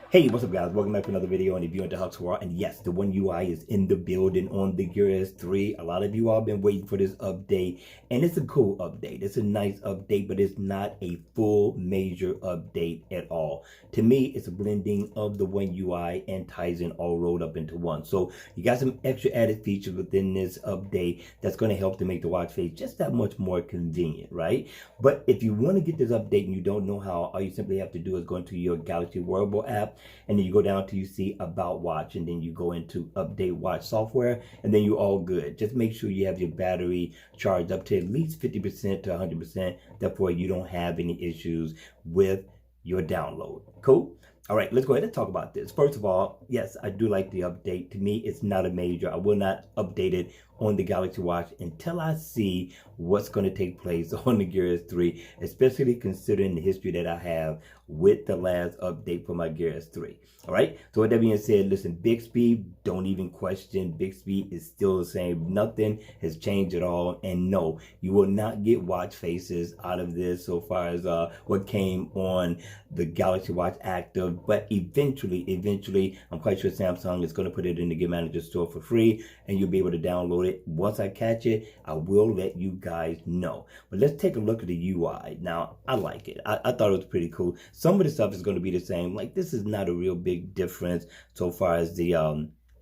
Hey, what's up guys? Welcome back to another video on the View into Hux World. And yes, the One UI is in the building on the Gear S3. A lot of you all been waiting for this update, and it's a cool update. It's a nice update, but it's not a full major update at all. To me, it's a blending of the One UI and Tizen all rolled up into one. So you got some extra added features within this update that's going to help to make the watch face just that much more convenient, right? But if you want to get this update and you don't know how, all you simply have to do is go into your Galaxy Wearable app, and then you go down to you see about watch, and then you go into update watch software, and then you're all good. Just make sure you have your battery charged up to at least 50% to 100%. Therefore, you don't have any issues with your download. Cool? All right, let's go ahead and talk about this. First of all, yes, I do like the update. To me, it's not a major. I will not update it on the Galaxy Watch until I see what's going to take place on the Gear S3, especially considering the history that I have with the last update for my Gear S3. All right, so with that being said, listen, Bixby, don't even question. Bixby is still the same. Nothing has changed at all. And no, you will not get watch faces out of this so far as what came on the Galaxy Watch Active. But eventually, I'm quite sure Samsung is going to put it in the Gear Manager store for free, and you'll be able to download it. Once I catch it, I will let you guys know. But let's take a look at the UI. Now, I like it. I thought it was pretty cool. Some of the stuff is going to be the same. Like, this is not a real big difference so far as the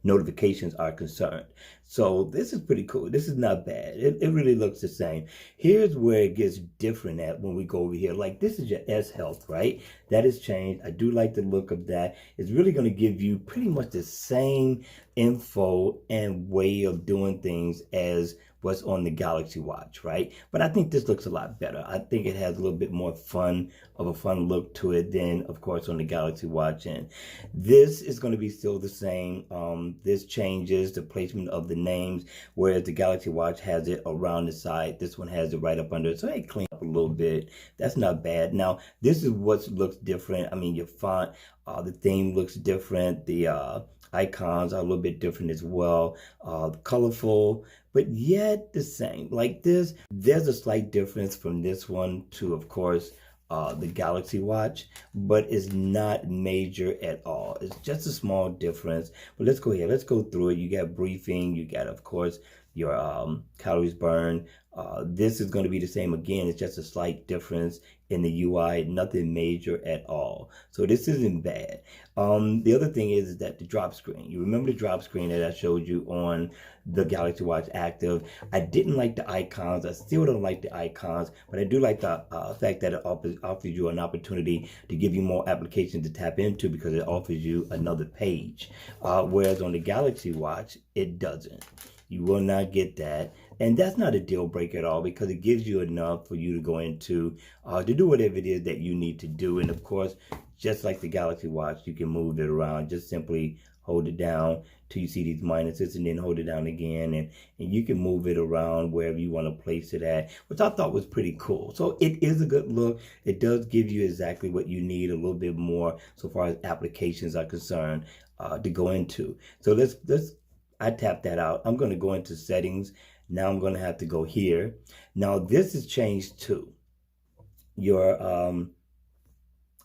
notifications are concerned. So this is pretty cool. This is not bad. It really looks the same. Here's where it gets different at when we go over here. Like, this is your S Health, right? That has changed. I do like the look of that. It's really going to give you pretty much the same info and way of doing things as what's on the Galaxy Watch, right? But I think this looks a lot better. I think it has a little bit more fun look to it than, of course, on the Galaxy Watch. And this is going to be still the same. This changes the placement of the names, whereas the Galaxy Watch has it around the side. This one has it right up under it. So it clean up a little bit. That's not bad. Now, this is what looks different. I mean, your font, the theme looks different. The icons are a little bit different as well. Colorful, but yet the same. Like this, there's a slight difference from this one to, of course, the Galaxy Watch, but it's not major at all. It's just a small difference. But let's go here. Let's go through it. You got briefing. You got, of course, your calories burned. This is going to be the same again. It's just a slight difference in the UI, nothing major at all. So this isn't bad. The other thing is that the drop screen. You remember the drop screen that I showed you on the Galaxy Watch Active? I didn't like the icons. I still don't like the icons, but I do like the fact that it offers you an opportunity to give you more applications to tap into because it offers you another page. Whereas on the Galaxy Watch, it doesn't. You will not get that. And that's not a deal breaker at all because it gives you enough for you to go into to do whatever it is that you need to do. And of course, just like the Galaxy Watch, you can move it around. Just simply hold it down till you see these minuses and then hold it down again. And you can move it around wherever you want to place it at, which I thought was pretty cool. So it is a good look. It does give you exactly what you need, a little bit more so far as applications are concerned to go into. So I tap that out. I'm going to go into settings. Now I'm going to have to go here. Now this has changed too. Your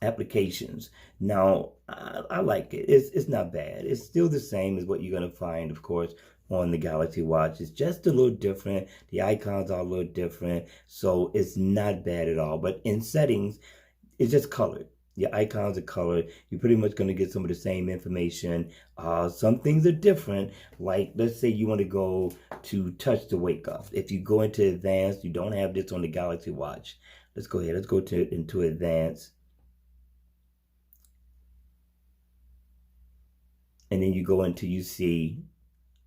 applications. Now I like it. It's not bad. It's still the same as what you're going to find, of course, on the Galaxy Watch. It's just a little different. The icons are a little different. So it's not bad at all. But in settings, it's just colored. Your icons are colored. You're pretty much going to get some of the same information. Some things are different. Like, let's say you want to go to touch to wake up. If you go into advanced, you don't have this on the Galaxy Watch. Let's go ahead. Let's go into advanced. And then you go into, you see,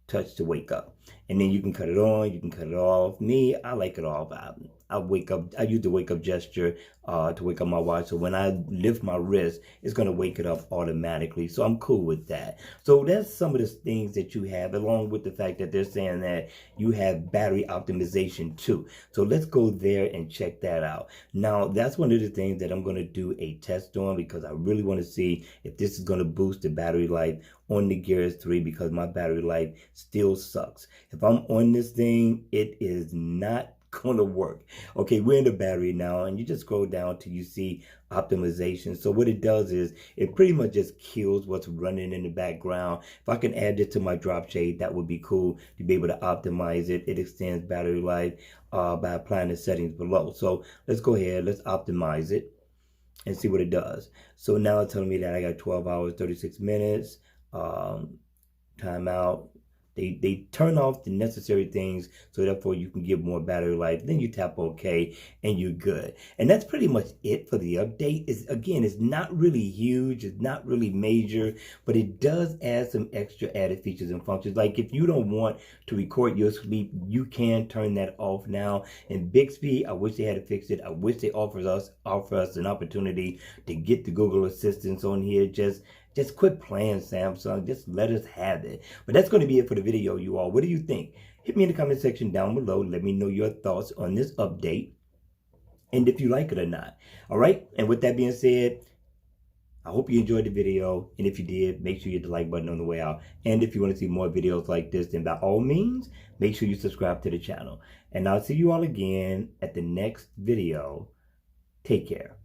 touch to wake up. And then you can cut it on, you can cut it off. Me, I like it off. I wake up, I use the wake up gesture to wake up my watch. So when I lift my wrist, it's going to wake it up automatically. So I'm cool with that. So that's some of the things that you have, along with the fact that they're saying that you have battery optimization too. So let's go there and check that out. Now, that's one of the things that I'm going to do a test on because I really want to see if this is going to boost the battery life on the Gear S3 because my battery life still sucks. If I'm on this thing, it is not gonna work. Okay, we're in the battery now, and you just scroll down till you see optimization. So what it does is it pretty much just kills what's running in the background. If I can add this to my drop shade, that would be cool to be able to optimize it. It extends battery life by applying the settings below. So let's go ahead, let's optimize it and see what it does. So now it's telling me that I got 12 hours, 36 minutes, timeout. They turn off the necessary things so therefore you can get more battery life. Then you tap OK and you're good. And that's pretty much it for the update. It's not really huge, it's not really major, but it does add some extra added features and functions. Like if you don't want to record your sleep, you can turn that off now. And Bixby, I wish they had fixed it. I wish they offer us an opportunity to get the Google Assistants on here. Just quit playing, Samsung. Just let us have it. But that's going to be it for the video, you all. What do you think? Hit me in the comment section down below. Let me know your thoughts on this update and if you like it or not. All right? And with that being said, I hope you enjoyed the video. And if you did, make sure you hit the like button on the way out. And if you want to see more videos like this, then by all means, make sure you subscribe to the channel. And I'll see you all again at the next video. Take care.